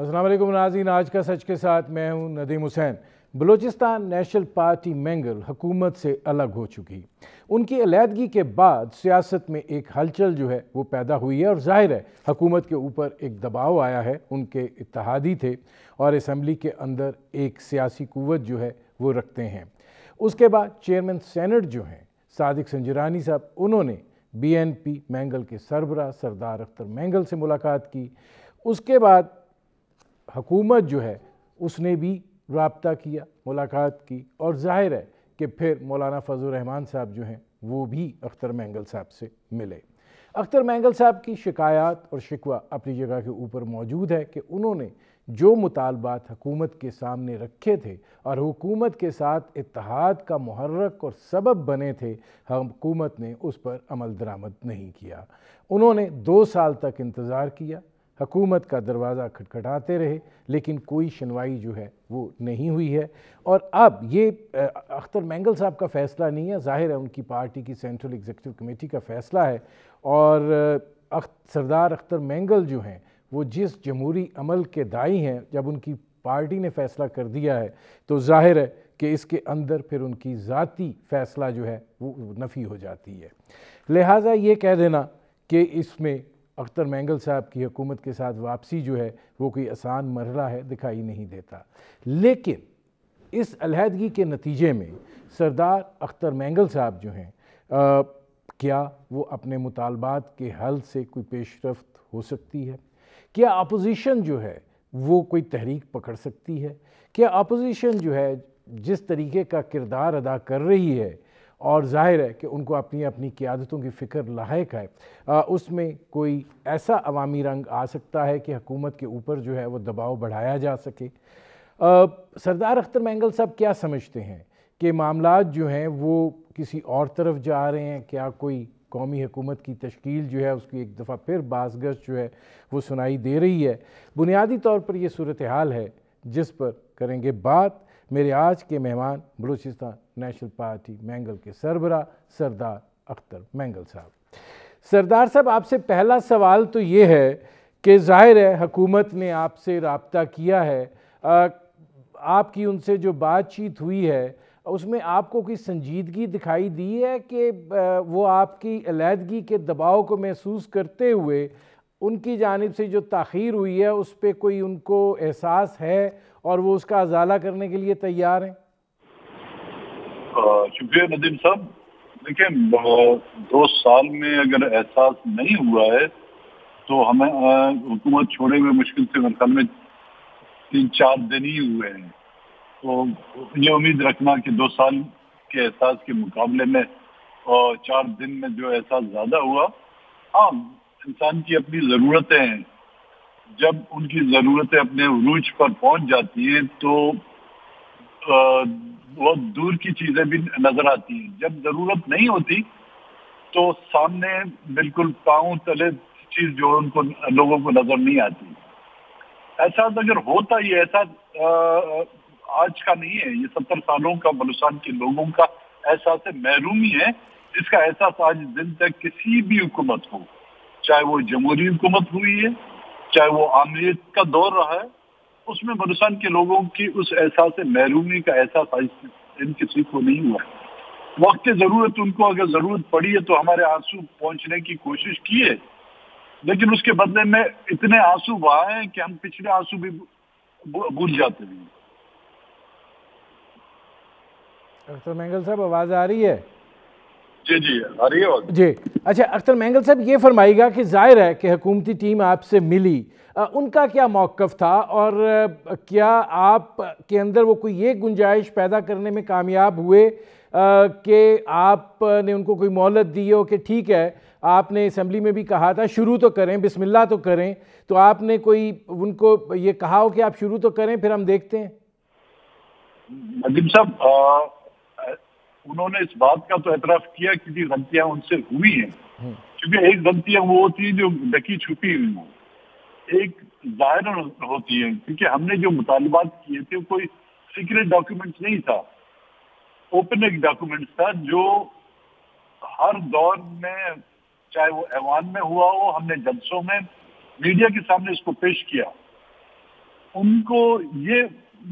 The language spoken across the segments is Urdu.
السلام علیکم ناظرین، آج کا سچ کے ساتھ میں ہوں ندیم حسین۔ بلوچستان نیشنل پارٹی مینگل حکومت سے الگ ہو چکی۔ ان کی علیحدگی کے بعد سیاست میں ایک ہلچل جو ہے وہ پیدا ہوئی ہے، اور ظاہر ہے حکومت کے اوپر ایک دباؤ آیا ہے۔ ان کے اتحادی تھے اور اسمبلی کے اندر ایک سیاسی قوت جو ہے وہ رکھتے ہیں۔ اس کے بعد چیئرمین سینٹ جو ہیں صادق سنجرانی صاحب، انہوں نے بی این پی مینگل کے سربراہ سردار اختر مینگل سے ملاقات کی۔ اس کے بعد حکومت جو ہے اس نے بھی رابطہ کیا، ملاقات کی، اور ظاہر ہے کہ پھر مولانا فضل الرحمان صاحب جو ہیں وہ بھی اختر مینگل صاحب سے ملے۔ اختر مینگل صاحب کی شکایات اور شکوہ اپنی جگہ کے اوپر موجود ہے کہ انہوں نے جو مطالبات حکومت کے سامنے رکھے تھے اور حکومت کے ساتھ اتحاد کا محرک اور سبب بنے تھے، حکومت نے اس پر عمل درآمد نہیں کیا۔ انہوں نے 2 سال تک انتظار کیا، حکومت کا دروازہ کھٹکھٹاتے رہے، لیکن کوئی سنوائی جو ہے وہ نہیں ہوئی ہے۔ اور اب یہ اختر مینگل صاحب کا فیصلہ نہیں ہے، ظاہر ہے ان کی پارٹی کی سینٹرل ایگزیکٹو کمیٹی کا فیصلہ ہے، اور سردار اختر مینگل جو ہیں وہ جس جمہوری عمل کے داعی ہیں، جب ان کی پارٹی نے فیصلہ کر دیا ہے تو ظاہر ہے کہ اس کے اندر پھر ان کی ذاتی فیصلہ جو ہے وہ نفی ہو جاتی ہے۔ لہٰذا یہ کہہ دینا کہ اس میں اختر مینگل صاحب کی حکومت کے ساتھ واپسی جو ہے وہ کوئی آسان مرحلہ ہے دکھائی نہیں دیتا۔ لیکن اس علیحدگی کے نتیجے میں سردار اختر مینگل صاحب جو ہیں کیا وہ اپنے مطالبات کے حل سے کوئی پیش رفت ہو سکتی ہے؟ کیا اپوزیشن جو ہے وہ کوئی تحریک پکڑ سکتی ہے؟ کیا اپوزیشن جو ہے جس طریقے کا کردار ادا کر رہی ہے، اور ظاہر ہے کہ ان کو اپنی اپنی قیادتوں کی فکر لاحق ہے، اس میں کوئی ایسا عوامی رنگ آ سکتا ہے کہ حکومت کے اوپر جو ہے وہ دباؤ بڑھایا جا سکے؟ سردار اختر مینگل صاحب کیا سمجھتے ہیں کہ معاملات جو ہیں وہ کسی اور طرف جا رہے ہیں؟ کیا کوئی قومی حکومت کی تشکیل جو ہے اس کی ایک دفعہ پھر بازگشت جو ہے وہ سنائی دے رہی ہے؟ بنیادی طور پر یہ صورتحال ہے جس پر کریں گے بات میرے آج کے مہمان بلوچستان نیشنل پارٹی مینگل کے سربراہ سردار اختر مینگل صاحب۔ سردار صاحب، آپ سے پہلا سوال تو یہ ہے کہ ظاہر ہے حکومت نے آپ سے رابطہ کیا ہے، آپ کی ان سے جو بات چیت ہوئی ہے اس میں آپ کو کوئی سنجیدگی دکھائی دی ہے کہ وہ آپ کی علیحدگی کے دباؤ کو محسوس کرتے ہوئے ان کی جانب سے جو تاخیر ہوئی ہے اس پہ کوئی ان کو احساس ہے اور وہ اس کا ازالہ کرنے کے لیے تیار ہیں؟ شکریہ ندیم صاحب۔ دیکھیں، 2 سال میں اگر احساس نہیں ہوا ہے تو ہمیں حکومت چھوڑے ہوئے مشکل سے میرے خیال میں 3-4 دن ہی ہوئے ہیں، تو یہ امید رکھنا کہ 2 سال کے احساس کے مقابلے میں 4 دن میں جو احساس زیادہ ہوا۔ ہاں، انسان کی اپنی ضرورتیں ہیں، جب ان کی ضرورتیں اپنے عروج پر پہنچ جاتی ہیں تو بہت دور کی چیزیں بھی نظر آتی ہیں۔ جب ضرورت نہیں ہوتی تو سامنے بالکل پاؤں تلے چیز جو ان کو لوگوں کو نظر نہیں آتی۔ احساس اگر ہوتا، یہ احساس آج کا نہیں ہے، یہ 70 سالوں کا بلوچستان کے لوگوں کا احساس محرومی ہے، جس کا احساس آج دن تک کسی بھی حکومت ہو، چاہے وہ جمہوری حکومت ہوئی ہے، چاہے وہ عامریت کا دور رہا ہے، اس میں بلوچستان کے لوگوں کی اس احساس محرومی کا احساس آج ان کسی کو نہیں ہوا ہے۔ وقت ضرورت ان کو اگر ضرورت پڑی ہے تو ہمارے آنسو پہنچنے کی کوشش کی ہے، لیکن اس کے بدلے میں اتنے آنسو بہائے ہیں کہ ہم پچھلے آنسو بھی بھول جاتے ہیں۔ اختر مینگل صاحب، آواز آ رہی ہے؟ جی آ رہی ہے جی، اچھا اختر مینگل صاحب، یہ فرمائیے گا کہ ظاہر ہے کہ حکومتی ٹیم آپ سے ملی، ان کا کیا موقف تھا، اور کیا آپ کے اندر وہ کوئی یہ گنجائش پیدا کرنے میں کامیاب ہوئے کہ آپ نے ان کو کوئی مہلت دی ہو کہ ٹھیک ہے، آپ نے اسمبلی میں بھی کہا تھا شروع تو کریں، بسم اللہ تو کریں، تو آپ نے کوئی ان کو یہ کہا ہو کہ آپ شروع تو کریں پھر ہم دیکھتے ہیں؟ ندیم صاحب، انہوں نے اس بات کا تو اعتراف کیا کہ جی غلطیاں ان سے ہوئی ہیں، کیونکہ ایک غلطیاں وہ ہوتی ہیں جو ڈکی چھپی ہوئی ہوں، ایک ظاہر ہوتی ہے، کیونکہ ہم نے جو مطالبات کیے تھے کوئی سیکریٹ ڈاکیومنٹس نہیں تھا، اوپن ایک ڈاکیومنٹس تھا جو ہر دور میں چاہے وہ ایوان میں ہوا ہو، ہم نے جلسوں میں میڈیا کے سامنے اس کو پیش کیا، ان کو یہ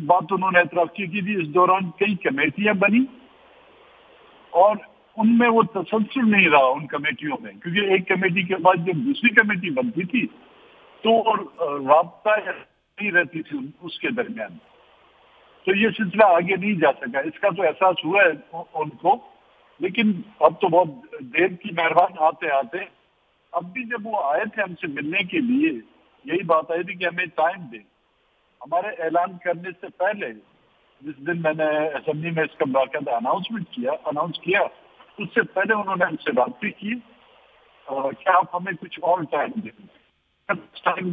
بات انہوں نے اعتراف کی کہ اس دوران کئی کمیٹیاں بنی اور ان میں وہ تسلسل نہیں رہا ان کمیٹیوں میں، کیونکہ ایک کمیٹی کے بعد جب دوسری کمیٹی بنتی تھی تو رابطہ نہیں رہتی تھی اس کے درمیان، تو یہ سلسلہ آگے نہیں جا سکا۔ اس کا تو احساس ہوا ہے ان کو، لیکن اب تو بہت دیر کی مہربان آتے آتے اب بھی جب وہ آئے تھے ہم سے ملنے کے لیے یہی بات آئی تھی کہ ہمیں ٹائم دیں۔ ہمارے اعلان کرنے سے پہلے جس دن میں نے اسمبلی میں اس کا باقاعدہ اناؤنس کیا اس سے پہلے انہوں نے ہم سے بات بھی کی کہ آپ ہمیں کچھ اور ٹائم دیں۔ ٹائم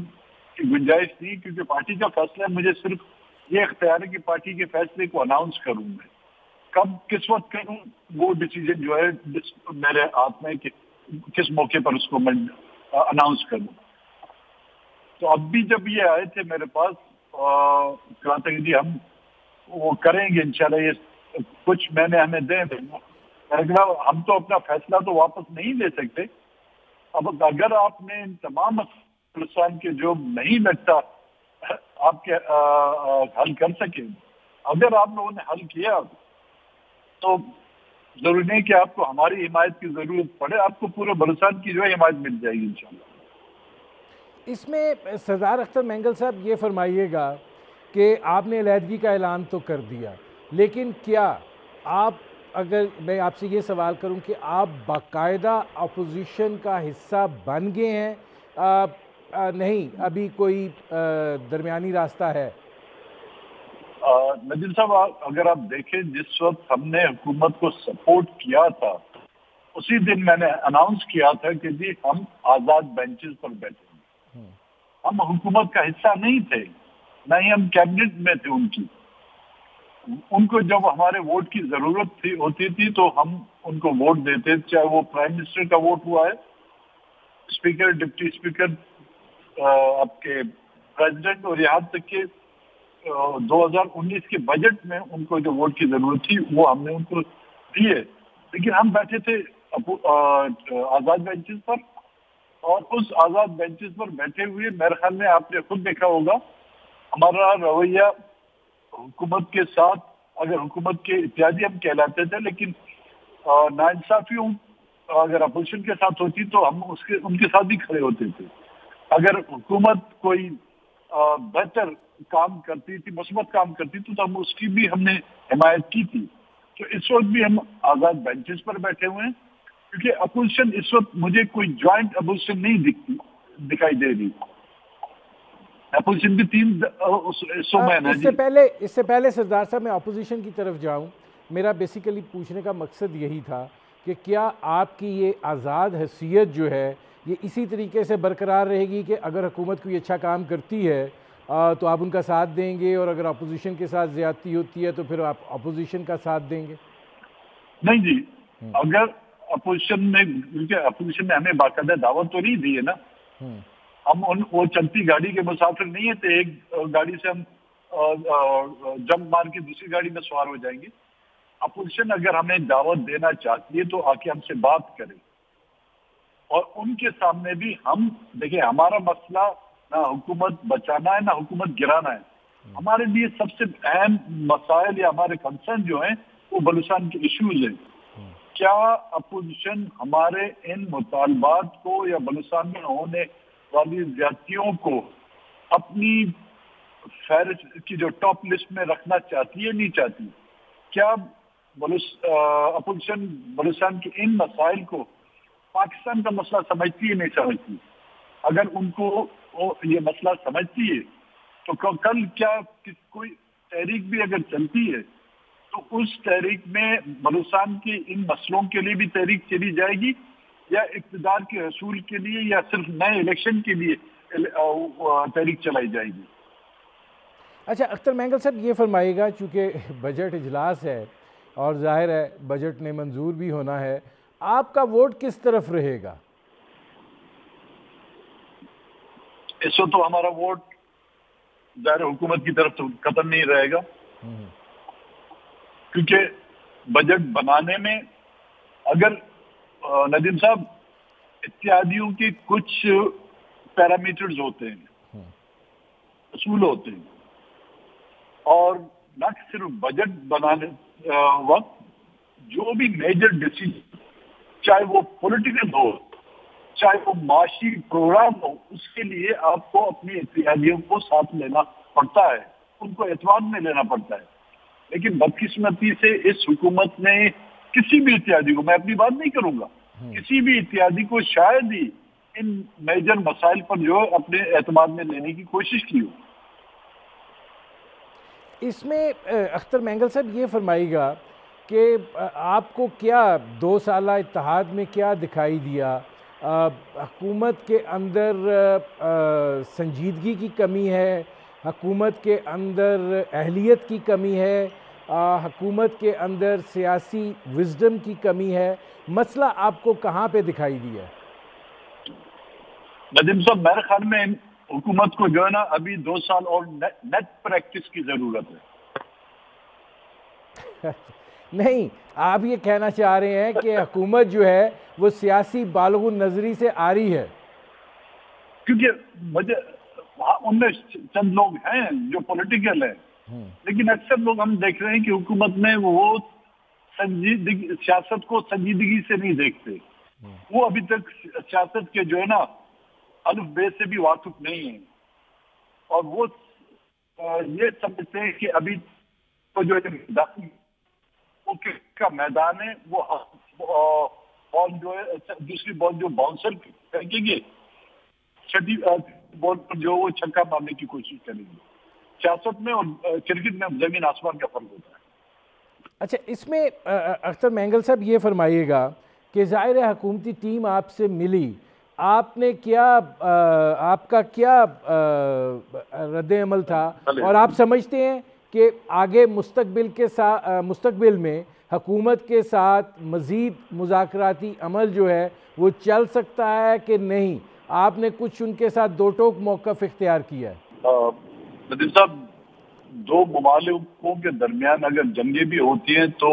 کی گنجائش نہیں، کیونکہ پارٹی کا فیصلہ ہے، مجھے صرف یہ اختیار ہے کہ پارٹی کے فیصلے کو اناؤنس کروں میں، کب کس وقت کروں وہ ڈیسیجن جو ہے میرے ہاتھ میں کہ کس موقع پر اس کو میں اناؤنس کروں۔ تو اب بھی جب یہ آئے تھے میرے پاس کہا تھا کہ جی ہم وہ کریں گے انشاءاللہ، یہ کچھ مہینے ہمیں دیں۔ ہم تو اپنا فیصلہ تو واپس نہیں لے سکتے، اب اگر آپ نے ان تمام مسائل کے جو نہیں لگتا آپ کے حل کر سکیں، اگر آپ لوگوں نے حل کیا تو ضروری نہیں کہ آپ کو ہماری حمایت کی ضرورت پڑے، آپ کو پورے بلوچستان کی جو ہے حمایت مل جائے گی انشاءاللہ۔ اس میں سردار اختر مینگل صاحب یہ فرمائیے گا کہ آپ نے علیحدگی کا اعلان تو کر دیا، لیکن کیا آپ، اگر میں آپ سے یہ سوال کروں کہ آپ باقاعدہ اپوزیشن کا حصہ بن گئے ہیں؟ نہیں، ابھی کوئی درمیانی راستہ ہے؟ ندیم صاحب اگر آپ دیکھیں جس وقت ہم نے حکومت کو سپورٹ کیا تھا اسی دن میں نے اناؤنس کیا تھا کہ جی ہم آزاد بینچز پر بیٹھے ہیں، ہم حکومت کا حصہ نہیں تھے، نہ ہی ہم کیبنٹ میں تھے ان کی۔ ان کو جب ہمارے ووٹ کی ضرورت ہوتی تھی تو ہم ان کو ووٹ دیتے، چاہے وہ پرائم منسٹر کا ووٹ ہوا ہے، اسپیکر، ڈپٹی اسپیکر، آپ کے پریزیڈنٹ، اور یہاں تک کہ 2019 کے بجٹ میں ان کو جو ووٹ کی ضرورت تھی وہ ہم نے ان کو دیے، لیکن ہم بیٹھے تھے آزاد بینچز پر، اور اس آزاد بینچز پر بیٹھے ہوئے میرے خیال میں آپ نے خود دیکھا ہوگا ہمارا رویہ حکومت کے ساتھ، اگر حکومت کے اتحادی ہم کہلاتے تھے، لیکن ناانصافیوں اگر اپوزیشن کے ساتھ ہوتی تو ہم ان کے ساتھ بھی کھڑے ہوتے تھے۔ اگر حکومت کوئی بہتر کام کرتی تھی، مثبت کام کرتی تھی تو ہم اس کی بھی ہم نے حمایت کی تھی۔ تو اس وقت بھی ہم آزاد بینچز پر بیٹھے ہوئے ہیں، کیونکہ اپوزیشن اس وقت مجھے کوئی جوائنٹ اپوزیشن نہیں دکھائی دے رہی۔ اپوزیشن بھی 3 حصوں میں ہے۔ اس سے پہلے سردار صاحب میں اپوزیشن کی طرف جاؤں، میرا بیسیکلی پوچھنے کا مقصد یہی تھا کہ کیا آپ کی یہ آزاد حیثیت جو ہے یہ اسی طریقے سے برقرار رہے گی کہ اگر حکومت کوئی اچھا کام کرتی ہے تو آپ ان کا ساتھ دیں گے، اور اگر اپوزیشن کے ساتھ زیادتی ہوتی ہے تو پھر آپ اپوزیشن کا ساتھ دیں گے؟ نہیں جی، اگر اپوزیشن نے، کیونکہ اپوزیشن نے ہمیں باقاعدہ دعوت تو نہیں دی ہے نا، ہم وہ چلتی گاڑی کے مسافر نہیں ہے، تو ایک گاڑی سے ہم جمپ مار کے دوسری گاڑی میں سوار ہو جائیں گے۔ اپوزیشن اگر ہمیں دعوت دینا چاہتی ہے تو آ کے ہم سے بات کرے، اور ان کے سامنے بھی ہم دیکھیں، ہمارا مسئلہ نہ حکومت بچانا ہے نہ حکومت گرانا ہے، ہمارے لیے سب سے اہم مسائل یا ہمارے کنسرن جو ہیں وہ بلوچستان کے ایشوز ہیں۔ کیا اپوزیشن ہمارے ان مطالبات کو یا بلوچستان میں ہونے والی زیادتیوں کو اپنی فہرست کی جو ٹاپ لسٹ میں رکھنا چاہتی ہے، نہیں چاہتی؟ کیا اپوزیشن بلوچستان کے ان مسائل کو پاکستان کا مسئلہ سمجھتی ہے، نہیں سمجھتی؟ اگر ان کو یہ مسئلہ سمجھتی ہے تو کل کیا کوئی تحریک بھی اگر چلتی ہے تو اس تحریک میں بلوچستان کے ان مسئلوں کے لیے بھی تحریک چلی جائے گی، یا اقتدار کے حصول کے لیے یا صرف نئے الیکشن کے لیے تحریک چلائی جائے گی؟ اچھا اختر مینگل صاحب یہ فرمائیے گا، چونکہ بجٹ اجلاس ہے اور ظاہر ہے بجٹ نے منظور بھی ہونا ہے، آپ کا ووٹ کس طرف رہے گا؟ اس وقت تو ہمارا ووٹ ظاہر حکومت کی طرف تو ختم نہیں رہے گا، کیونکہ بجٹ بنانے میں اگر ندیم صاحب اتحادیوں کے کچھ پیرامیٹرز ہوتے ہیں، اصول ہوتے ہیں، اور نہ صرف بجٹ بنانے وقت جو بھی میجر ڈیسیجن، چاہے وہ پولیٹیکل ہو چاہے وہ معاشی پروگرام ہو، اس کے لیے آپ کو اپنی اتحادیوں کو ساتھ لینا پڑتا ہے، ان کو اعتماد میں لینا پڑتا ہے. لیکن بدقسمتی سے اس حکومت نے کسی بھی اتحادی کو، میں اپنی بات نہیں کروں گا، کسی بھی اتحادی کو شاید ہی ان میجر مسائل پر جو اپنے اعتماد میں لینے کی کوشش کی ہو. اس میں اختر مینگل صاحب یہ فرمائیے گا کہ آپ کو کیا 2 سالہ اتحاد میں کیا دکھائی دیا؟ حکومت کے اندر سنجیدگی کی کمی ہے، حکومت کے اندر اہلیت کی کمی ہے، حکومت کے اندر سیاسی وزڈم کی کمی ہے، مسئلہ آپ کو کہاں پہ دکھائی دیا؟ ندیم صاحب، میرے خیال میں حکومت کو جو ہے نا ابھی 2 سال اور نیٹ پریکٹس کی ضرورت ہے. نہیں، آپ یہ کہنا چاہ رہے ہیں کہ حکومت جو ہے وہ سیاسی بالغ النظری سے آری ہے؟ کیونکہ ان میں چند لوگ ہیں جو پولیٹیکل ہیں، لیکن اکثر لوگ ہم دیکھ رہے ہیں کہ حکومت میں وہ سیاست کو سنجیدگی سے نہیں دیکھتے. وہ ابھی تک سیاست کے جو ہے نا الف بے سے بھی واقف نہیں ہیں، اور وہ یہ سمجھتے ہیں کہ ابھی تو جو کا میدان ہے وہ بال جو ہے دوسری بال جو باؤنسر پھینکیں گے، چھٹی بال پر جو وہ چھکا مارنے کی کوشش کریں گے. سیاست میں اور کرکٹ میں زمین آسمان کا فرق ہوتا ہے. اچھا، اس میں اختر مینگل صاحب یہ فرمائیے گا کہ ظاہر حکومتی ٹیم آپ سے ملی، آپ نے کیا آپ کا کیا رد عمل تھا، اور آپ سمجھتے ہیں کہ آگے مستقبل میں حکومت کے ساتھ مزید مذاکراتی عمل جو ہے وہ چل سکتا ہے کہ نہیں؟ آپ نے کچھ ان کے ساتھ دو ٹوک موقف اختیار کیا ہے؟ ندیم صاحب، دو ممالکوں کے درمیان اگر جنگیں بھی ہوتی ہیں تو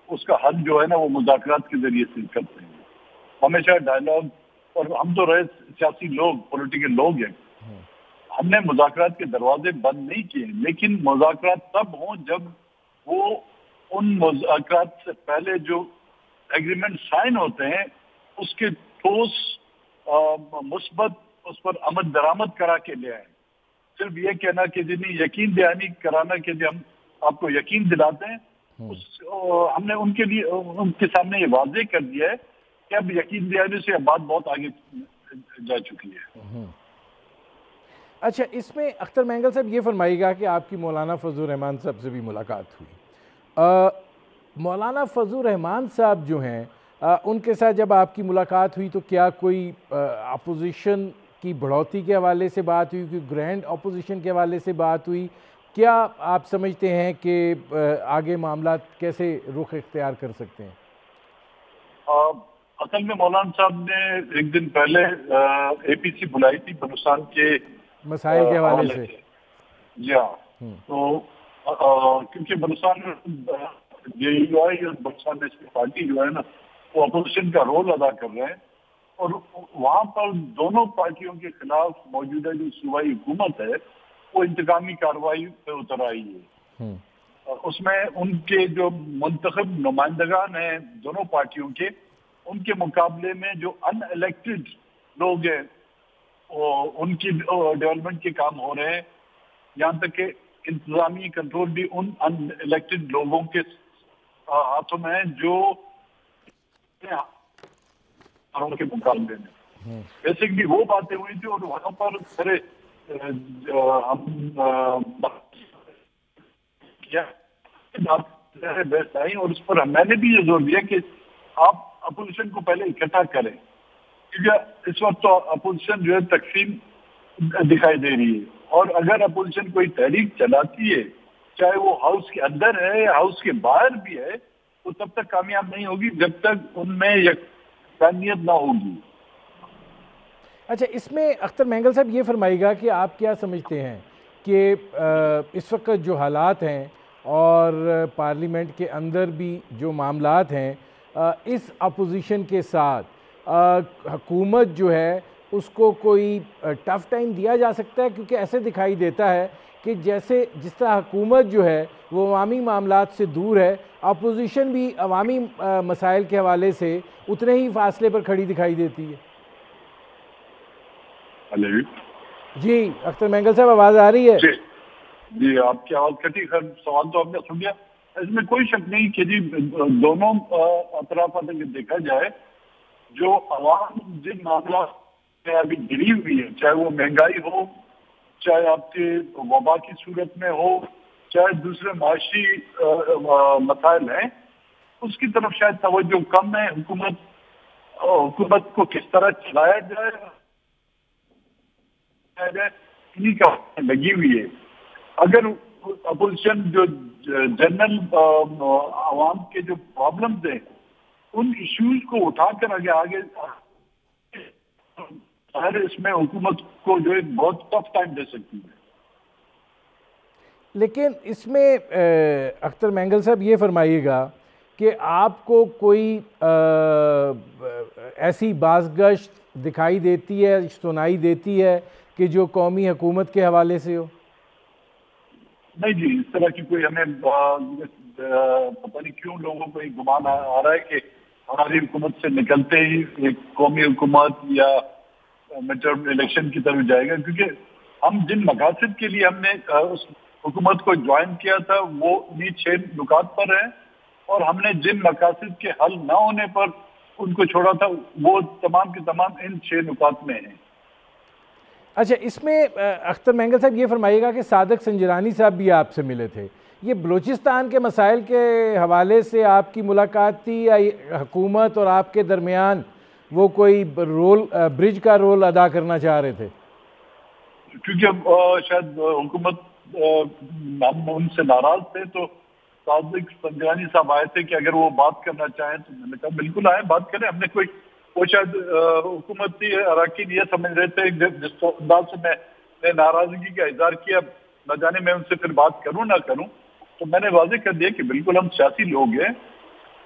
اس کا حل جو ہے نا وہ مذاکرات کے ذریعے سے کرتے ہیں. ہمیشہ ڈائلاگ، اور ہم تو رہے سیاسی لوگ، پولیٹیکل لوگ ہیں، ہم نے مذاکرات کے دروازے بند نہیں کیے، لیکن مذاکرات تب ہوں جب وہ ان مذاکرات سے پہلے جو ایگریمنٹ سائن ہوتے ہیں اس کے ٹھوس مثبت اس پر عمل درآمد کرا کے لے آئے. صرف یہ کہنا کہ جنہیں یقین دہانی کرانا کہ ہم آپ کو یقین دلاتے ہیں، ہم نے ان کے لیے ان کے سامنے یہ واضح کر دیا ہے کہ اب یقین دہانی سے بات بہت آگے جا چکی ہے. اچھا، اس میں اختر مینگل صاحب یہ فرمائیے گا کہ آپ کی مولانا فضل الرحمان صاحب سے بھی ملاقات ہوئی. مولانا فضل الرحمان صاحب جو ہیں ان کے ساتھ جب آپ کی ملاقات ہوئی تو کیا کوئی اپوزیشن کی بڑھوتی کے حوالے سے بات ہوئی، کوئی گرینڈ اپوزیشن کے حوالے سے بات ہوئی؟ کیا آپ سمجھتے ہیں کہ آگے معاملات کیسے رخ اختیار کر سکتے ہیں؟ اصل میں مولانا صاحب نے ایک دن پہلے اے پی سی بلائی تھی بلوچستان کے مسائل کے حوالے سے. جی ہاں، تو کیونکہ بلوچستان میں جے یو آئی اور بلوچستان نیشنل پارٹی جو ہے نا وہ اپوزیشن کا رول ادا کر رہے ہیں، اور وہاں پر دونوں پارٹیوں کے خلاف موجودہ جو صوبائی حکومت ہے وہ انتقامی کارروائی پہ اتر آئی ہے. اس میں ان کے جو منتخب نمائندگان ہیں دونوں پارٹیوں کے، ان کے مقابلے میں جو ان الیکٹڈ لوگ ہیں ان کی ڈیولپمنٹ کے کام ہو رہے ہیں. یہاں تک کہ انتظامی کنٹرول بھی ان ان الیکٹڈ لوگوں کے ہاتھوں میں ہیں جو کے مقابلے میں. بیسکلی وہ باتیں ہوئی تھی، اور وہاں پر سارے بیسٹ آئی، اور اس پر میں نے بھی یہ زور دیا کہ آپ اپوزیشن کو پہلے اکٹھا کریں، کیونکہ اس وقت تو اپوزیشن جو ہے تقسیم دکھائی دے رہی ہے، اور اگر اپوزیشن کوئی تحریک چلاتی ہے چاہے وہ ہاؤس کے اندر ہے یا ہاؤس کے باہر بھی ہے تو تب تک کامیاب نہیں ہوگی جب تک ان میں یکسانیت نہ ہوگی. اچھا، اس میں اختر مینگل صاحب یہ فرمائیے گا کہ آپ کیا سمجھتے ہیں کہ اس وقت جو حالات ہیں اور پارلیمنٹ کے اندر بھی جو معاملات ہیں، اس اپوزیشن کے ساتھ حکومت جو ہے اس کو کوئی ٹف ٹائم دیا جا سکتا ہے؟ کیونکہ ایسے دکھائی دیتا ہے کہ جیسے جس طرح حکومت جو ہے وہ عوامی معاملات سے دور ہے، اپوزیشن بھی عوامی مسائل کے حوالے سے اتنے ہی فاصلے پر کھڑی دکھائی دیتی ہے؟ جی اختر مینگل صاحب آواز آ رہی ہے؟ جی آپ کی آواز کٹی، خیر سوال تو آپ نے سن لیا۔ اس میں کوئی شک نہیں کہ جی دونوں اطراف اگر دیکھا جائے، جو عوام جن معاملات میں ابھی گری ہوئی ہے، چاہے وہ مہنگائی ہو، چاہے آپ کے وبا کی صورت میں ہو، چاہے دوسرے معاشی مسائل ہیں، اس کی طرف شاید توجہ کم ہے۔ حکومت کو کس طرح چلایا جائے انہی کا لگی ہوئی ہے۔ اگر اپوزیشن جو جنرل عوام کے جو پرابلمز ہیں ان ایشوز کو اٹھا کر آگے اس میں حکومت کو جو ہے بہت ٹف ٹائم دے سکتی ہے۔ لیکن اس میں اختر مینگل صاحب یہ فرمائیے گا کہ آپ کو کوئی ایسی بازگشت دکھائی دیتی ہے، سنائی دیتی ہے کہ جو قومی حکومت کے حوالے سے ہو؟ نہیں جی، اس طرح کی کوئی ہمیں پتہ نہیں کیوں لوگوں کو یہ گمان آ رہا ہے کہ ہماری حکومت سے نکلتے ہی ایک قومی حکومت یا مڈ ٹرم الیکشن کی طرف جائے گا، کیونکہ ہم جن مقاصد کے لیے ہم نے اس حکومت کو جوائن کیا تھا وہ انہی 6 نکات پر ہیں، اور ہم نے جن مقاصد کے حل نہ ہونے پر ان کو چھوڑا تھا وہ تمام کے تمام ان 6 نکات میں ہیں۔ اچھا، اس میں اختر مینگل صاحب یہ فرمائیے گا کہ صادق سنجرانی صاحب بھی آپ سے ملے تھے، یہ بلوچستان کے مسائل کے حوالے سے آپ کی ملاقات تھی یا حکومت اور آپ کے درمیان وہ کوئی برج کا رول ادا کرنا چاہ رہے تھے؟ کیونکہ شاید حکومت ہم ان سے ناراض تھے تو صادق سنجرانی صاحب آئے تھے کہ اگر وہ بات کرنا چاہیں تو میں نے کہا بالکل آئیں بات کریں۔ ہم نے کوئی وہ شاید حکومتی اراکین یہ سمجھ رہے تھے جس انداز سے میں نے ناراضگی کا اظہار کیا، نہ جانے میں ان سے پھر بات کروں نہ کروں، تو میں نے واضح کر دیا کہ بالکل ہم سیاسی لوگ ہیں،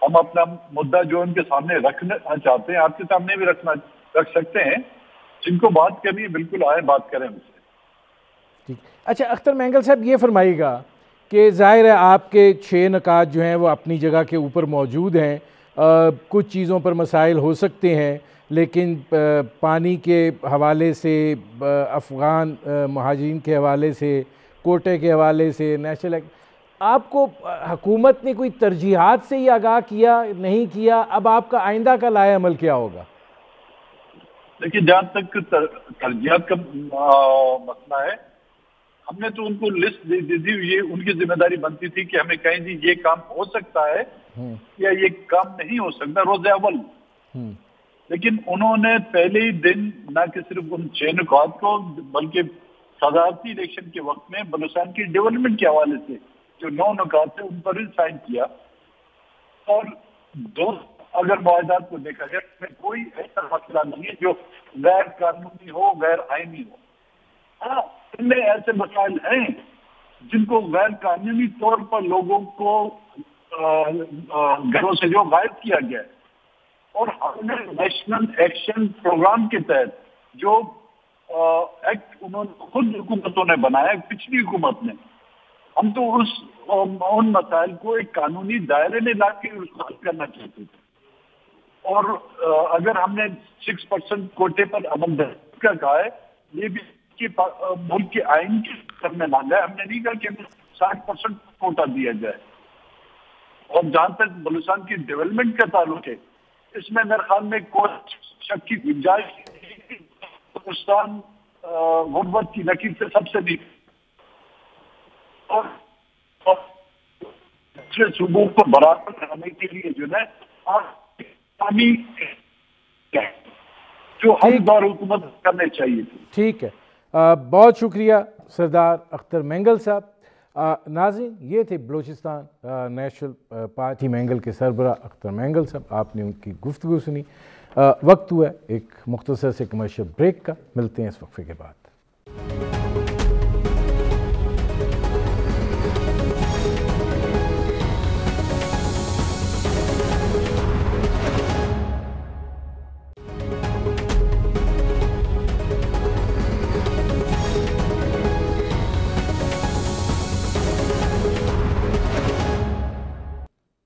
ہم اپنا مدعا جو ان کے سامنے رکھنا چاہتے ہیں آپ کے سامنے بھی رکھ سکتے ہیں، جن کو بات کرنی ہے بالکل آئیں بات کریں ان سے۔ ٹھیک۔ اچھا اختر مینگل صاحب یہ فرمائیے گا کہ ظاہر ہے آپ کے 6 نکات جو ہیں وہ اپنی جگہ کے اوپر موجود ہیں، کچھ چیزوں پر مسائل ہو سکتے ہیں، لیکن پانی کے حوالے سے، افغان مہاجرین کے حوالے سے، کوٹے کے حوالے سے، نیشنل آپ کو حکومت نے کوئی ترجیحات سے ہی آگاہ کیا نہیں کیا؟ اب آپ کا آئندہ کا لائحہ عمل کیا ہوگا؟ دیکھیے جہاں تک ترجیحات کا مسئلہ ہے، ہم نے تو ان کو لسٹ دے دی ہوئی ہے، ان کی ذمہ داری بنتی تھی کہ ہمیں کہیں جی یہ کام ہو سکتا ہے یا یہ کام نہیں ہو سکتا روز اول، لیکن انہوں نے پہلے ہی دن نہ کہ صرف ان 6 نکات کو بلکہ صدارتی الیکشن کے وقت میں بلوچستان کی ڈیولپمنٹ کے حوالے سے جو 9 نکات ہیں ان پر ہی سائن کیا۔ اور اگر معاہدات کو دیکھا جائے اس میں کوئی ایسا مسئلہ نہیں ہے جو غیر قانونی ہو، غیر آئینی ہو۔ ہاں، ان میں ایسے مسائل ہیں جن کو غیر قانونی طور پر لوگوں کو گھروں سے جو غائب کیا گیا ہے، اور ہم نے نیشنل ایکشن پروگرام کے تحت جو ایکٹ انہوں نے خود حکومتوں نے بنایا، پچھلی حکومت نے، ہم تو ان مسائل کو ایک قانونی دائرے میں لا کے اس کو حل کرنا چاہتے تھے۔ اور اگر ہم نے 6% کوٹے پر عمل کا کہا ہے، یہ بھی ملک کے آئین کے سر میں مانگا ہے، ہم نے نہیں کہا کہ ہمیں 60% کوٹا دیا جائے۔ اور جہاں تک بلوچستان کی ڈیولپمنٹ کا تعلق ہے، اس میں میرے خیال میں کوئی شک کی گنجائش نہیں، بلوچستان غربت کی لکیر سے سب سے نیچے اور دوسرے صوبوں کو برابر کرنے کے لیے جو ہے جو ہر دور حکومت کرنے چاہیے تھی۔ ٹھیک ہے، بہت شکریہ سردار اختر مینگل صاحب۔ ناظرین، یہ تھے بلوچستان نیشنل پارٹی مینگل کے سربراہ اختر مینگل صاحب، آپ نے ان کی گفتگو سنی۔ وقت ہوا ہے ایک مختصر سے کمرشل بریک کا، ملتے ہیں اس وقفے کے بعد۔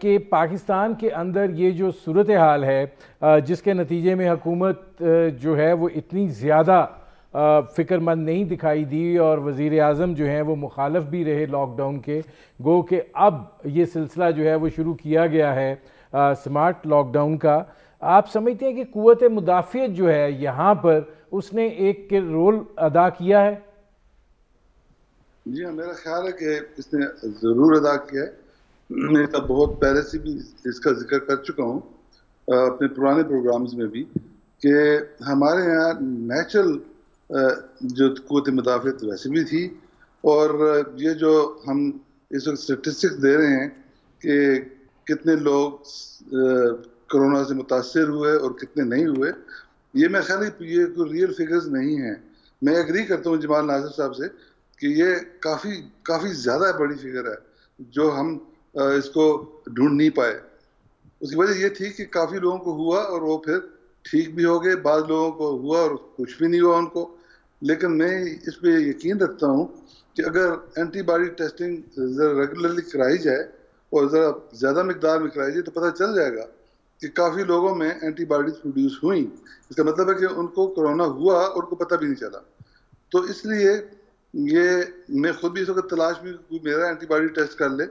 کہ پاکستان کے اندر یہ جو صورتحال ہے جس کے نتیجے میں حکومت جو ہے وہ اتنی زیادہ فکر مند نہیں دکھائی دی اور وزیر اعظم جو ہیں وہ مخالف بھی رہے لاک ڈاؤن کے، گو کہ اب یہ سلسلہ جو ہے وہ شروع کیا گیا ہے سمارٹ لاک ڈاؤن کا، آپ سمجھتے ہیں کہ قوت مدافعت جو ہے یہاں پر اس نے ایک رول ادا کیا ہے؟ جی ہاں، میرا خیال ہے کہ اس نے ضرور ادا کیا ہے۔ میں بہت پہلے سے بھی اس کا ذکر کر چکا ہوں اپنے پرانے پروگرامز میں بھی کہ ہمارے یہاں نیچرل جو قوت مدافعت ویسے بھی تھی، اور یہ جو ہم اس وقت اسٹیٹسٹکس دے رہے ہیں کہ کتنے لوگ کرونا سے متاثر ہوئے اور کتنے نہیں ہوئے، یہ میں خیال یہ کوئی ریئل فگرز نہیں ہیں۔ میں ایگری کرتا ہوں جمال ناصر صاحب سے کہ یہ کافی زیادہ بڑی فگر ہے جو ہم اس کو ڈھونڈ نہیں پائے۔ اس کی وجہ یہ تھی کہ کافی لوگوں کو ہوا اور وہ پھر ٹھیک بھی ہو گئے، بعض لوگوں کو ہوا اور کچھ بھی نہیں ہوا ان کو۔ لیکن میں اس پہ یقین رکھتا ہوں کہ اگر اینٹی باڈی ٹیسٹنگ ذرا ریگولرلی کرائی جائے اور ذرا زیادہ مقدار میں کرائی جائے تو پتہ چل جائے گا کہ کافی لوگوں میں اینٹی باڈیز پروڈیوس ہوئیں۔ اس کا مطلب ہے کہ ان کو کرونا ہوا اور ان کو پتہ بھی نہیں چلا۔ تو اس لیے یہ میں خود بھی اس وقت تلاش میں کوئی میرا اینٹی باڈی ٹیسٹ کر لے،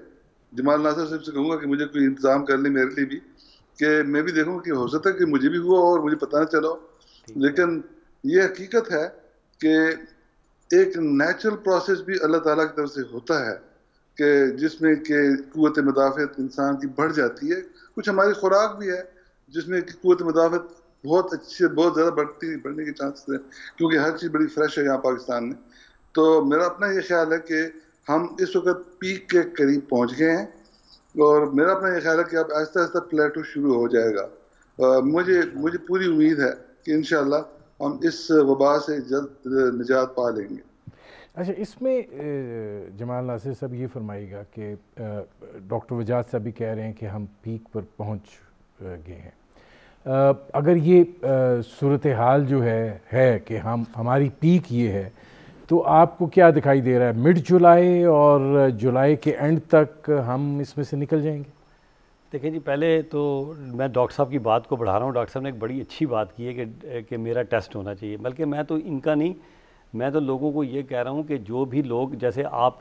جمال ناصر صاحب سے کہوں گا کہ مجھے کوئی انتظام کر لے میرے لیے بھی، کہ میں بھی دیکھوں کہ ہو سکتا ہے کہ مجھے بھی ہوا اور مجھے پتہ نہ چلا ہو۔ لیکن یہ حقیقت ہے کہ ایک نیچرل پروسیس بھی اللہ تعالیٰ کی طرف سے ہوتا ہے کہ جس میں کہ قوت مدافعت انسان کی بڑھ جاتی ہے۔ کچھ ہماری خوراک بھی ہے جس میں قوت مدافعت بہت اچھی بہت زیادہ بڑھنے کے چانسز ہیں، کیونکہ ہر چیز بڑی فریش ہے یہاں پاکستان میں۔ تو میرا اپنا یہ خیال ہے کہ ہم اس وقت پیک کے قریب پہنچ گئے ہیں، اور میرا اپنا یہ خیال ہے کہ اب آہستہ آہستہ پلیٹو شروع ہو جائے گا۔ مجھے پوری امید ہے کہ انشاءاللہ ہم اس وبا سے جلد نجات پا لیں گے۔ اچھا، اس میں جمال ناصر صاحب یہ فرمائیے گا کہ ڈاکٹر وجاد صاحب بھی کہہ رہے ہیں کہ ہم پیک پر پہنچ گئے ہیں۔ اگر یہ صورتحال جو ہے کہ ہماری پیک یہ ہے، تو آپ کو کیا دکھائی دے رہا ہے مڈ جولائی اور جولائی کے اینڈ تک ہم اس میں سے نکل جائیں گے؟ دیکھیں جی، پہلے تو میں ڈاکٹر صاحب کی بات کو بڑھا رہا ہوں۔ ڈاکٹر صاحب نے ایک بڑی اچھی بات کی ہے کہ میرا ٹیسٹ ہونا چاہیے، بلکہ میں تو ان کا نہیں، میں تو لوگوں کو یہ کہہ رہا ہوں کہ جو بھی لوگ، جیسے آپ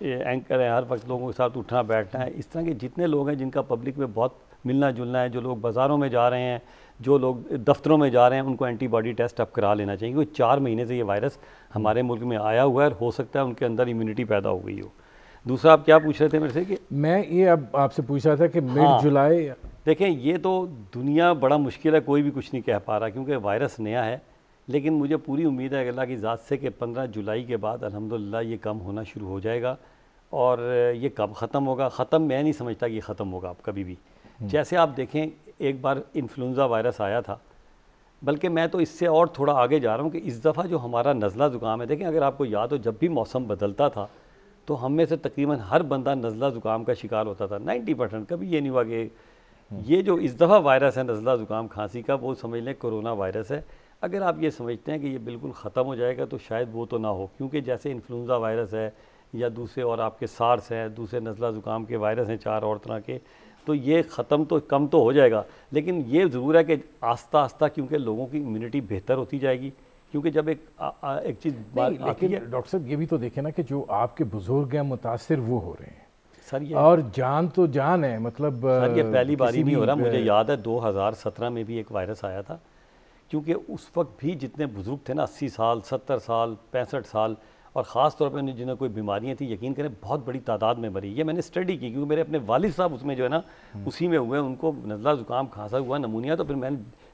اینکر ہیں، ہر وقت لوگوں کے ساتھ اٹھنا بیٹھنا ہے، اس طرح کے جتنے لوگ ہیں جن کا پبلک میں بہت ملنا جلنا ہے، جو لوگ بازاروں میں جا رہے ہیں، جو لوگ دفتروں میں جا رہے ہیں، ان کو اینٹی باڈی ٹیسٹ اب کرا لینا چاہیے، کیونکہ 4 مہینے سے یہ وائرس ہمارے ملک میں آیا ہوا ہے اور ہو سکتا ہے ان کے اندر امیونٹی پیدا ہو گئی ہو۔ دوسرا آپ کیا پوچھ رہے تھے میرے سے؟ کہ میں یہ اب آپ سے پوچھ رہا تھا کہ مڈ جولائی، دیکھیں یہ تو دنیا بڑا مشکل ہے، کوئی بھی کچھ نہیں کہہ پا رہا کیونکہ وائرس نیا ہے، لیکن مجھے پوری امید ہے اللہ کی ذات سے کہ 15 جولائی کے بعد الحمدللہ یہ کم ہونا شروع ہو جائے گا۔ اور یہ کب ختم ہوگا؟ ختم میں نہیں سمجھتا کہ یہ ختم ہوگا اب کبھی بھی۔ جیسے آپ دیکھیں ایک بار انفلوئنزا وائرس آیا تھا، بلکہ میں تو اس سے اور تھوڑا آگے جا رہا ہوں کہ اس دفعہ جو ہمارا نزلہ زکام ہے، دیکھیں اگر آپ کو یاد ہو جب بھی موسم بدلتا تھا تو ہم میں سے تقریباً ہر بندہ نزلہ زکام کا شکار ہوتا تھا، 90%۔ کبھی یہ نہیں ہوا کہ یہ جو اس دفعہ وائرس ہے نزلہ زکام کھانسی کا، وہ سمجھ لیں کرونا وائرس ہے۔ اگر آپ یہ سمجھتے ہیں کہ یہ بالکل ختم ہو جائے گا تو شاید وہ تو نہ ہو، کیونکہ جیسے انفلوئنزا وائرس ہے یا دوسرے اور آپ کے سارس ہیں، دوسرے نزلہ زکام کے وائرس ہیں 4 اور طرح کے، تو یہ ختم تو کم تو ہو جائے گا، لیکن یہ ضرور ہے کہ آہستہ آہستہ کیونکہ لوگوں کی امیونٹی بہتر ہوتی جائے گی، کیونکہ جب ایک چیز لیکن ڈاکٹر صاحب یہ بھی تو دیکھیں نا کہ جو آپ کے بزرگ ہیں متاثر وہ ہو رہے ہیں سر، یہ اور جان تو جان ہے، مطلب سر یہ پہلی باری نہیں ہو رہا۔ مجھے یاد ہے 2017 میں بھی ایک وائرس آیا تھا، کیونکہ اس وقت بھی جتنے بزرگ تھے نا 80 سال 70 سال 65 سال، اور خاص طور پہ جنہیں کوئی بیماریاں تھیں، یقین کریں بہت بڑی تعداد میں مری۔ یہ میں نے اسٹڈی کی کیونکہ میرے اپنے والد صاحب اس میں جو ہے نا اسی میں ہوئے، ان کو نزلہ زکام کھانسا ہوا نمونیا، تو پھر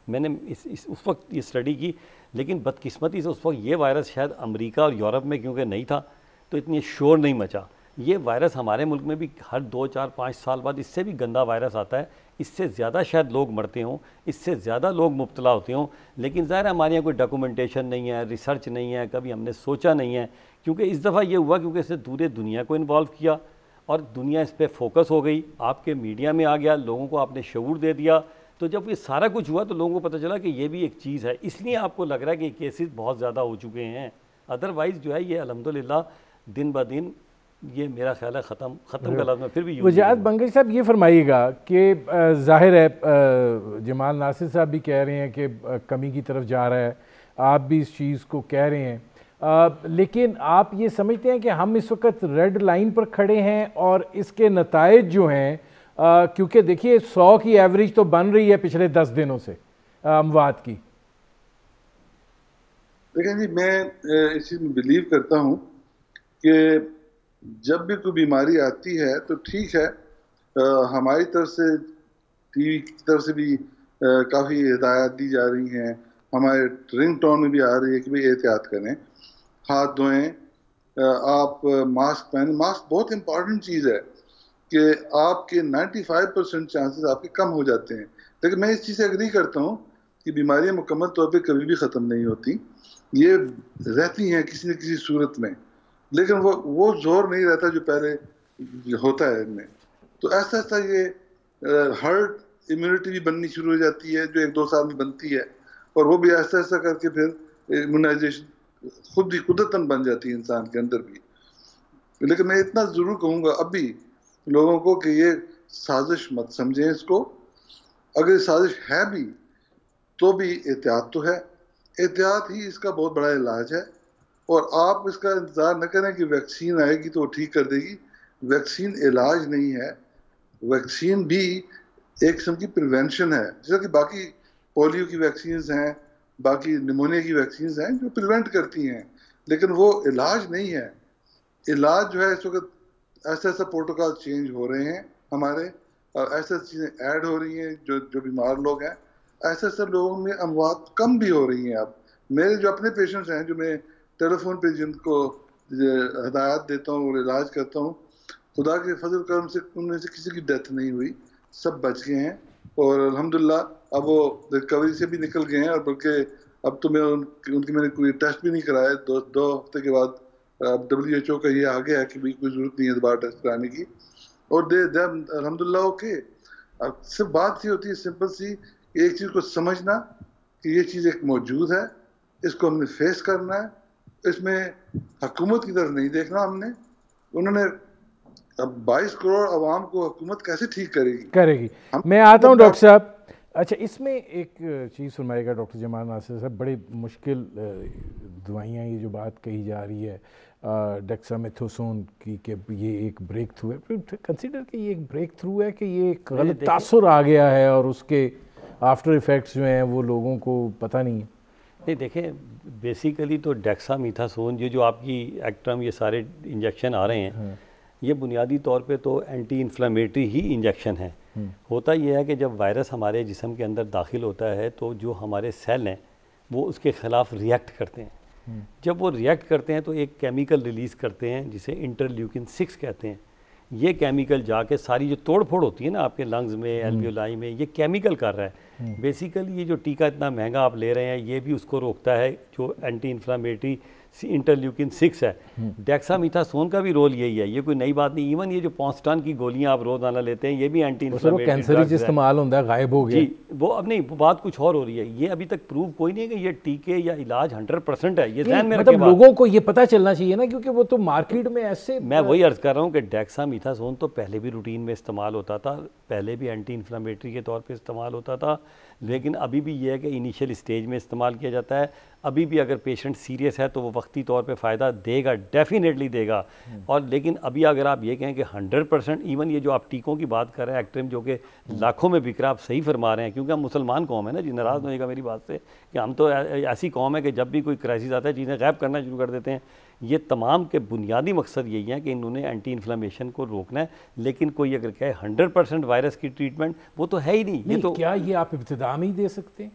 میں نے اس وقت یہ اسٹڈی کی، لیکن بدقسمتی سے اس وقت یہ وائرس شاید امریکہ اور یورپ میں کیونکہ نہیں تھا تو اتنی شور نہیں مچا۔ یہ وائرس ہمارے ملک میں بھی ہر 2 4 5 سال بعد اس سے بھی گندا وائرس آتا ہے، اس سے زیادہ شاید لوگ مرتے ہوں، اس سے زیادہ لوگ مبتلا ہوتے ہوں، لیکن ظاہر ہے ہمارے یہاں کوئی ڈاکومنٹیشن نہیں ہے، ریسرچ نہیں ہے، کبھی ہم نے سوچا نہیں ہے، کیونکہ اس دفعہ یہ ہوا کیونکہ اس نے پورے دنیا کو انوالو کیا اور دنیا اس پہ فوکس ہو گئی، آپ کے میڈیا میں آ گیا، لوگوں کو آپ نے شعور دے دیا، تو جب یہ سارا کچھ ہوا تو لوگوں کو پتہ چلا کہ یہ بھی ایک چیز ہے، اس لیے آپ کو لگ رہا ہے کہ یہ کیسز بہت زیادہ ہو چکے ہیں۔ ادروائز جو ہے یہ الحمدللہ دن بہ دن یہ میرا خیال ہے ختم کا لفظ میں پھر بھی وجاہت بنگی صاحب یہ فرمائیے گا کہ ظاہر ہے جمال ناصر صاحب بھی کہہ رہے ہیں کہ کمی کی طرف جا رہا ہے، آپ بھی اس چیز کو کہہ رہے ہیں، لیکن آپ یہ سمجھتے ہیں کہ ہم اس وقت ریڈ لائن پر کھڑے ہیں اور اس کے نتائج جو ہیں، کیونکہ دیکھیے 100 کی ایوریج تو بن رہی ہے پچھلے 10 دنوں سے اموات کی؟ دیکھیں جی، میں اس چیز میں بلیو کرتا ہوں کہ جب بھی کوئی بیماری آتی ہے تو ٹھیک ہے، ہماری طرف سے ٹی وی کی طرف سے بھی کافی ہدایات دی جا رہی ہیں، ہمارے رنگ ٹون میں بھی آ رہی ہے کہ بھئی احتیاط کریں، ہاتھ دھوئیں، آپ ماسک پہنیں۔ ماسک بہت امپورٹنٹ چیز ہے کہ آپ کے 95% چانسز آپ کے کم ہو جاتے ہیں، لیکن میں اس چیز سے اگری کرتا ہوں کہ بیماریاں مکمل طور پہ کبھی بھی ختم نہیں ہوتی، یہ رہتی ہیں کسی نہ کسی صورت میں، لیکن وہ زور نہیں رہتا جو پہلے ہوتا ہے ان میں۔ تو ایسا ایسا یہ ہرڈ امیونٹی بھی بننی شروع ہو جاتی ہے جو 1-2 سال میں بنتی ہے، اور وہ بھی ایسا ایسا کر کے پھر امیونائزیشن خود ہی قدرتاً بن جاتی ہے انسان کے اندر بھی۔ لیکن میں اتنا ضرور کہوں گا اب بھی لوگوں کو کہ یہ سازش مت سمجھیں اس کو، اگر سازش ہے بھی تو بھی احتیاط تو ہے، احتیاط ہی اس کا بہت بڑا علاج ہے، اور آپ اس کا انتظار نہ کریں کہ ویکسین آئے گی تو وہ ٹھیک کر دے گی۔ ویکسین علاج نہیں ہے، ویکسین بھی ایک قسم کی پریونشن ہے، جیسا کہ باقی پولیو کی ویکسینز ہیں، باقی نمونیا کی ویکسینز ہیں جو پریونٹ کرتی ہیں، لیکن وہ علاج نہیں ہے۔ علاج جو ہے اس وقت ایسا ایسا پروٹوکال چینج ہو رہے ہیں ہمارے، اور ایسے چیزیں ایڈ ہو رہی ہیں جو بیمار لوگ ہیں، ایسے ایسے لوگوں میں اموات کم بھی ہو رہی ہیں۔ اب میرے جو اپنے پیشنٹس ہیں جو میں ٹیلی فون پہ جن کو ہدایات دیتا ہوں اور علاج کرتا ہوں، خدا کے فضل کرم سے ان میں سے کسی کی ڈیتھ نہیں ہوئی، سب بچ گئے ہیں، اور الحمدللہ اب وہ ریکوری سے بھی نکل گئے ہیں، اور بلکہ اب تو میں ان کی میں نے کوئی ٹیسٹ بھی نہیں کرایا، 2 ہفتے کے بعد اب WHO کا یہ آ گیا ہے کہ کوئی ضرورت نہیں ہے دوبارہ ٹیسٹ کرانے کی، اور الحمدللہ اوکے۔ اب صرف بات سی ہوتی ہے سمپل سی کہ ایک چیز کو سمجھنا کہ یہ چیز ایک موجود ہے، اس کو ہم نے فیس کرنا ہے، اس میں حکومت کی طرف نہیں دیکھنا ہم نے۔ انہوں نے اب 22 کروڑ عوام کو حکومت کیسے ٹھیک کرے گی؟ میں آتا ہوں ڈاکٹر صاحب۔ اچھا، اس میں ایک چیز فرمائے گا ڈاکٹر جمال ناصر صاحب، بڑی مشکل دوائیاں یہ جو بات کہی جا رہی ہے ڈیکسامیتھوسون کی کہ یہ ایک بریک تھرو ہے، کنسیڈر کہ یہ ایک بریک تھرو ہے کہ یہ ایک غلط تاثر آ گیا ہے اور اس کے آفٹر ایفیکٹس جو ہیں وہ لوگوں کو پتہ نہیں ہے؟ نہیں دیکھیں، بیسیکلی تو ڈیکسامیتھاسون جو آپ کی ایکٹرم یہ سارے انجیکشن آ رہے ہیں، یہ بنیادی طور پہ تو اینٹی انفلیمیٹری ہی انجیکشن ہیں۔ ہوتا یہ ہے کہ جب وائرس ہمارے جسم کے اندر داخل ہوتا ہے تو جو ہمارے سیل ہیں وہ اس کے خلاف ریئیکٹ کرتے ہیں، جب وہ ریئیکٹ کرتے ہیں تو ایک کیمیکل ریلیز کرتے ہیں جسے انٹرلیوکن 6 کہتے ہیں۔ یہ کیمیکل جا کے ساری جو توڑ پھوڑ ہوتی ہے نا آپ کے لنگز میں، ایلویولائی میں، یہ کیمیکل کر رہا ہے۔ بیسیکلی یہ جو ٹیکہ اتنا مہنگا آپ لے رہے ہیں یہ بھی اس کو روکتا ہے جو اینٹی انفلامیٹری انٹرلیوکن 6 ہے۔ ڈیکسامیتھاسون کا بھی رول یہی ہے، یہ کوئی نئی بات نہیں۔ ایون یہ جو 5 ٹن کی گولیاں آپ روزانہ لیتے ہیں یہ بھی اینٹی انفلامیٹری کینسر ہی استعمال ہوتا ہے، غائب ہو گیا۔ جی وہ اب نہیں، بات کچھ اور ہو رہی ہے، یہ ابھی تک پروو کوئی نہیں ہے کہ یہ ٹیکے یا علاج 100% ہے، یہ ذہن میں رکھیں۔ مطلب لوگوں کو یہ پتہ چلنا چاہیے نا، کیونکہ وہ تو مارکیٹ میں ایسے، میں وہی عرض کر رہا ہوں کہ ڈیکسامیتھاسون تو پہلے بھی روٹین میں استعمال ہوتا تھا، پہلے بھی اینٹی انفلامیٹری کے طور پہ استعمال ہوتا تھا، لیکن ابھی بھی یہ ہے کہ انیشیل اسٹیج میں استعمال کیا جاتا ہے۔ ابھی بھی اگر پیشنٹ سیریس ہے تو وہ وقتی طور پہ فائدہ دے گا، ڈیفینیٹلی دے گا، اور لیکن ابھی اگر آپ یہ کہیں کہ 100%، ایون یہ جو آپ ٹیکوں کی بات کر رہے ہیں ایکٹرم جو کہ لاکھوں میں بک رہا، آپ صحیح فرما رہے ہیں، کیونکہ ہم مسلمان قوم ہے نا جی، ناراض ہوئے گا میری بات سے کہ ہم تو ایسی قوم ہے کہ جب بھی کوئی کرائسس آتا ہے چیزیں غائب کرنا شروع کر دیتے ہیں۔ یہ تمام کے بنیادی مقصد یہی ہے کہ انہوں نے اینٹی انفلیمیشن کو روکنا ہے، لیکن کوئی اگر کہے 100% وائرس کی ٹریٹمنٹ، وہ تو ہے ہی نہیں۔ یہ تو کیا یہ آپ ابتدا میں ہی دے سکتے ہیں؟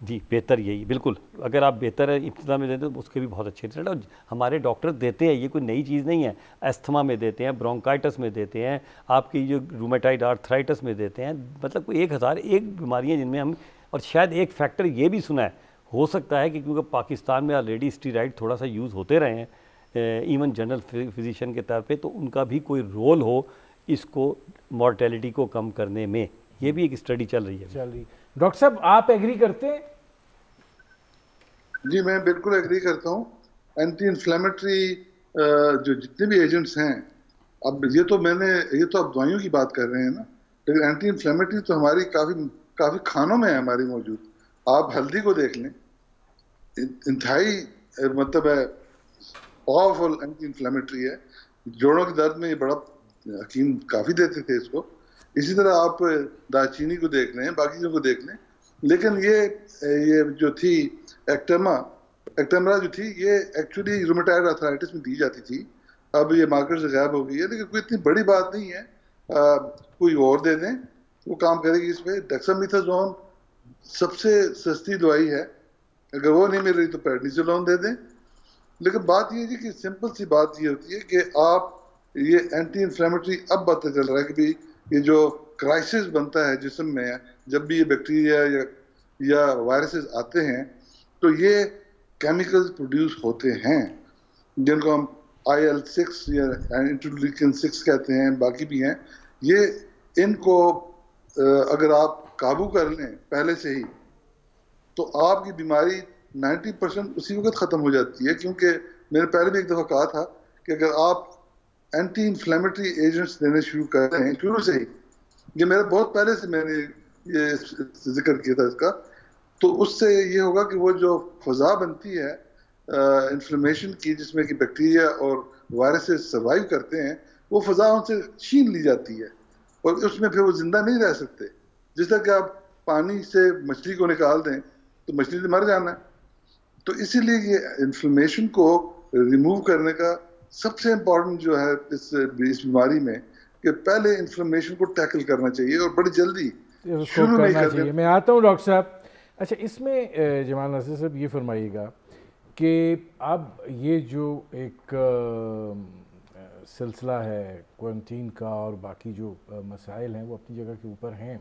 جی بہتر یہی، بالکل اگر آپ بہتر ہے ابتدا میں دیتے تو اس کے بھی بہت اچھے رزلٹ، اور ہمارے ڈاکٹر دیتے ہیں، یہ کوئی نئی چیز نہیں ہے۔ ایستھما میں دیتے ہیں، برونکائٹس میں دیتے ہیں، آپ کی جو رومیٹائڈ آرتھرائٹس میں دیتے ہیں، مطلب کوئی 1001 بیماریاں جن میں ہم، اور شاید ایک فیکٹر یہ بھی سنا ہے، ہو سکتا ہے کہ کیونکہ پاکستان میں آلریڈی اسٹیرائڈ تھوڑا سا یوز ہوتے رہے ہیں ایون جنرل فزیشین کے طور پہ، تو ان کا بھی کوئی رول ہو اس کو مورٹیلٹی کو کم کرنے میں، یہ بھی ایک اسٹڈی چل رہی ہے۔ ڈاکٹر صاحب آپ ایگری کرتے ہیں؟ جی میں بالکل ایگری کرتا ہوں۔ اینٹی انفلیمیٹری جو جتنے بھی ایجنٹس ہیں اب یہ تو آپ دوائیوں کی بات کر رہے ہیں نا، لیکن اینٹی انفلیمیٹری تو ہماری کافی کھانوں میں ہے ہماری موجود. آپ ہلدی کو دیکھ لیں، انتہائی مطلب ہے پاورفل اینٹی انفلیمیٹری ہے. جوڑوں کے درد میں یہ بڑا حکیم کافی دیتے تھے اس کو. اسی طرح آپ دار چینی کو دیکھ لیں، باقی چیزوں کو دیکھ لیں. لیکن یہ جو تھی ایکٹیمرا جو تھی، یہ ایکچولی رومیٹائڈ آرتھرائٹس میں دی جاتی تھی. اب یہ مارکیٹ سے غائب ہو گئی ہے، لیکن کوئی اتنی بڑی بات نہیں ہے. کوئی اور دے دیں وہ کام کرے گی اس پہ. ڈیکسامیتھازون سب سے سستی دوائی ہے، اگر وہ نہیں مل رہی تو پیرڈنیزولون دے دیں. لیکن بات یہ ہے کہ سمپل سی بات یہ ہوتی ہے کہ آپ یہ اینٹی انفلیمیٹری اب پتہ چل رہا ہے کہ بھی یہ جو کرائسس بنتا ہے جسم میں جب بھی یہ بیکٹیریا یا وائرسز آتے ہیں تو یہ کیمیکلز پروڈیوس ہوتے ہیں جن کو ہم IL-6 یا انٹرلیوکن-6 کہتے ہیں، باقی بھی ہیں. ان کو اگر آپ قابو کر لیں پہلے سے ہی تو آپ کی بیماری 90% اسی وقت ختم ہو جاتی ہے. کیونکہ میں نے پہلے بھی ایک دفعہ کہا تھا کہ اگر آپ اینٹی انفلیمیٹری ایجنٹس دینے شروع کر رہے ہیں شروع سے ہی، یہ میرا بہت پہلے سے میں نے یہ ذکر کیا تھا اس کا، تو اس سے یہ ہوگا کہ وہ جو فضا بنتی ہے انفلیمیشن کی، جس میں کہ بیکٹیریا اور وائرسز سروائیو کرتے ہیں، وہ فضا ان سے چھین لی جاتی ہے اور اس میں پھر وہ زندہ نہیں رہ سکتے. جس طرح کہ آپ پانی سے مچھلی کو نکال دیں تو مچھلی تو مر جانا ہے. تو اسی لیے یہ انفلیمیشن کو ریموو کرنے کا سب سے امپورٹنٹ جو ہے اس بیماری میں کہ پہلے انفلیمیشن کو ٹیکل کرنا چاہیے اور بڑی جلدی شروع میں کرنا چاہیے. میں آتا ہوں ڈاکٹر صاحب. اچھا، اس میں جمال ناصر صاحب یہ فرمائیے گا کہ اب یہ جو ایک سلسلہ ہے کوارنٹین کا اور باقی جو مسائل ہیں وہ اپنی جگہ کے اوپر ہیں،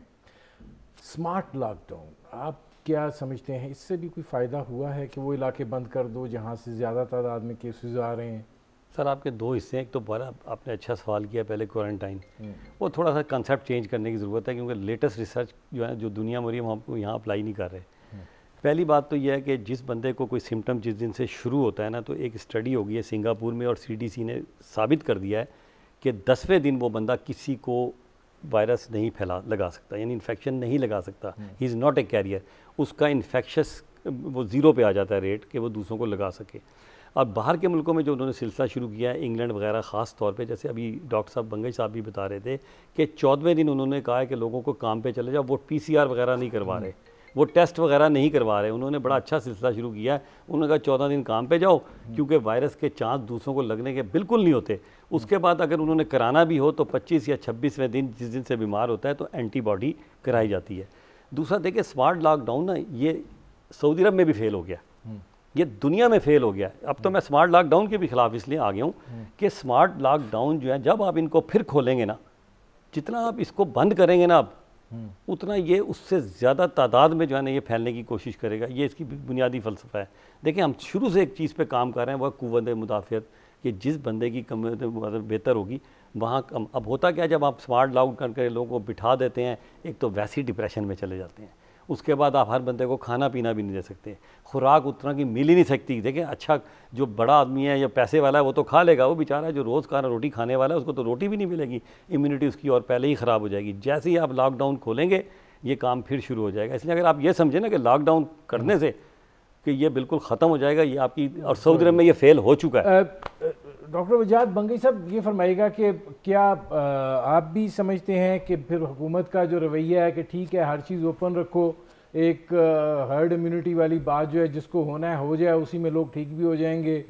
اسمارٹ لاک ڈاؤن آپ کیا سمجھتے ہیں؟ اس سے بھی کوئی فائدہ ہوا ہے کہ وہ علاقے بند کر دو جہاں سے زیادہ تعداد میں کیسز آ رہے ہیں؟ سر آپ کے دو حصے ہیں. ایک تو بڑا آپ نے اچھا سوال کیا پہلے کوارنٹائن، وہ تھوڑا سا کنسیپٹ چینج کرنے کی ضرورت ہے کیونکہ لیٹسٹ ریسرچ جو ہے جو دنیا میں ہو رہی ہے ہم کو یہاں اپلائی نہیں کر رہے. پہلی بات تو یہ ہے کہ جس بندے کو کوئی سمٹم جس دن سے شروع ہوتا ہے نا، تو ایک اسٹڈی ہوگی ہے سنگاپور میں اور CDC نے ثابت کر دیا ہے کہ 10ویں دن وہ بندہ کسی کو وائرس نہیں لگا سکتا، یعنی انفیکشن نہیں لگا سکتا. ہی از ناٹ اے کیریئر. اس کا انفیکشس وہ 0 پہ آ جاتا ہے ریٹ کہ وہ دوسروں کو لگا سکے. اب باہر کے ملکوں میں جو انہوں نے سلسلہ شروع کیا ہے، انگلینڈ وغیرہ خاص طور پہ، جیسے ابھی ڈاکٹر صاحب بنگئی صاحب بھی بتا رہے تھے کہ 14ویں دن انہوں نے کہا ہے کہ لوگوں کو کام پہ چلے جاؤ. وہ PCR وغیرہ نہیں کروا رہے، وہ ٹیسٹ وغیرہ نہیں کروا رہے. انہوں نے بڑا اچھا سلسلہ شروع کیا ہے. انہوں نے کہا 14 دن کام پہ جاؤ کیونکہ وائرس کے چانس دوسروں کو لگنے کے بالکل نہیں ہوتے. اس کے بعد اگر انہوں نے کرانا بھی ہو تو 25 یا 26ویں دن جس دن سے بیمار ہوتا ہے تو اینٹی باڈی کرائی جاتی ہے. دوسرا دیکھیں اسمارٹ لاک ڈاؤن نا، یہ سعودی عرب میں بھی فیل ہو گیا، یہ دنیا میں فیل ہو گیا. اب تو میں اسمارٹ لاک ڈاؤن کے بھی خلاف اس لیے آ گیا ہوں کہ اسمارٹ لاک ڈاؤن جو ہے جب آپ ان کو پھر کھولیں گے نا، جتنا آپ اس کو بند کریں گے نا اب اتنا یہ اس سے زیادہ تعداد میں جو ہے نا یہ پھیلنے کی کوشش کرے گا. یہ اس کی بنیادی فلسفہ ہے. دیکھیں ہم شروع سے ایک چیز پہ کام کر رہے ہیں، وہ قوت مدافعت، کہ جس بندے کی بہتر ہوگی وہاں. اب ہوتا کیا جب آپ اسمارٹ لاک ڈاؤن کر کے لوگوں کو بٹھا دیتے ہیں، ایک تو ویسی ڈپریشن میں چلے جاتے ہیں. اس کے بعد آپ ہر بندے کو کھانا پینا بھی نہیں دے سکتے، خوراک اتنا کی مل ہی نہیں سکتی. دیکھیں اچھا جو بڑا آدمی ہے یا پیسے والا ہے وہ تو کھا لے گا، وہ بیچارہ جو روز کھانا روٹی کھانے والا ہے اس کو تو روٹی بھی نہیں ملے گی. امیونٹی اس کی اور پہلے ہی خراب ہو جائے گی. جیسے ہی آپ لاک ڈاؤن کھولیں گے یہ کام پھر شروع ہو جائے گا. اس لیے اگر آپ یہ سمجھیں نا کہ لاک ڈاؤن کرنے سے کہ یہ بالکل ختم ہو جائے گا، یہ آپ کی، اور سعودی عرب میں یہ فیل ہو چکا ہے. ڈاکٹر وجاہت بنگئی صاحب یہ فرمائیے گا کہ کیا آپ بھی سمجھتے ہیں کہ پھر حکومت کا جو رویہ ہے کہ ٹھیک ہے ہر چیز اوپن رکھو، ایک ہرڈ امیونٹی والی بات جو ہے جس کو ہونا ہے ہو جائے، اسی میں لوگ ٹھیک بھی ہو جائیں گے،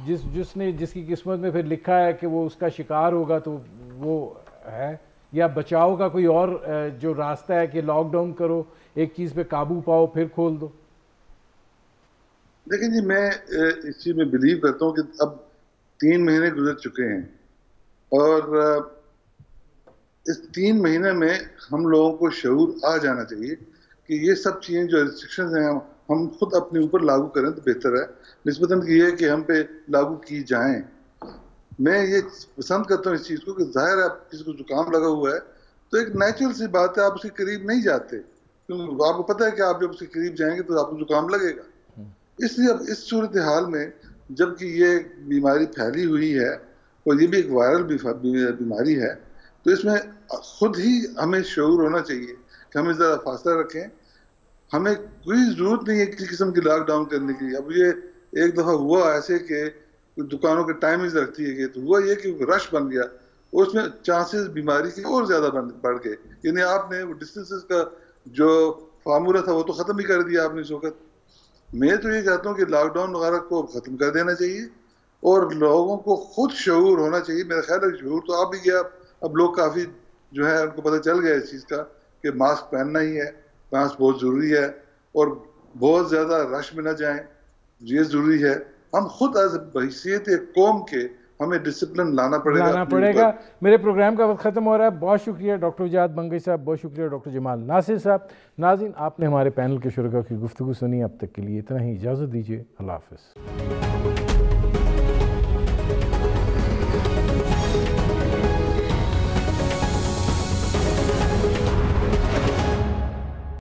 جس کی قسمت میں پھر لکھا ہے کہ وہ اس کا شکار ہوگا تو وہ ہے، یا بچاؤ کا کوئی اور جو راستہ ہے کہ لاک ڈاؤن کرو، ایک چیز پہ قابو پاؤ پھر کھول دو؟ دیکھیں جی، میں اس چیز میں بلیو کرتا ہوں کہ اب 3 مہینے گزر چکے ہیں اور اس 3 مہینے میں ہم لوگوں کو شعور آ جانا چاہیے کہ یہ سب چیزیں جو ریسٹرکشنز ہیں ہم خود اپنے اوپر لاگو کریں تو بہتر ہے نسبتاً کہ یہ کہ ہم پہ لاگو کی جائیں. میں یہ پسند کرتا ہوں اس چیز کو کہ ظاہر ہے آپ کسی کو زکام لگا ہوا ہے تو ایک نیچرل سی بات ہے آپ اس کے قریب نہیں جاتے کیونکہ آپ کو پتہ ہے کہ آپ جب اس کے قریب جائیں گے تو آپ کو زکام لگے گا. اس لیے اب اس صورتحال میں جب کہ یہ بیماری پھیلی ہوئی ہے اور یہ بھی ایک وائرل بیماری ہے. تو اس میں خود ہی ہمیں شعور ہونا چاہیے کہ ہمیں ذرا فاصلہ رکھیں. ہمیں کوئی ضرورت نہیں ہے کسی قسم کی لاک ڈاؤن کرنے کی. اب یہ ایک دفعہ ہوا ایسے کہ دکانوں کے ٹائمنگز رکھتی ہے کہ تو ہوا یہ کہ رش بن گیا, اس میں چانسز بیماری کے اور زیادہ بڑھ گئے. یعنی آپ نے ڈسٹینسز کا جو فارمولہ تھا وہ تو ختم ہی کر دیا آپ نے اس وقت. میں تو یہ چاہتا ہوں کہ لاک ڈاؤن وغیرہ کو ختم کر دینا چاہیے اور لوگوں کو خود شعور ہونا چاہیے. میرا خیال ہے شعور تو آپ بھی گیا, اب لوگ کافی جو ہے ان کو پتہ چل گیا اس چیز کا کہ ماسک پہننا ہی ہے, ماسک بہت ضروری ہے, اور بہت زیادہ رش میں نہ جائیں, یہ ضروری ہے. ہم خود از بحیثیت ایک قوم کے ہمیں ڈسپلن لانا پڑے گا. میرے پروگرام کا وقت ختم ہو رہا ہے. بہت شکریہ ڈاکٹر اجاد بنگئی صاحب, بہت شکریہ ڈاکٹر جمال ناصر صاحب. ناظرین, آپ نے ہمارے پینل کے شرکاء کی گفتگو سنی. اب تک کے لیے اتنا ہی, اجازت دیجیے. اللہ حافظ.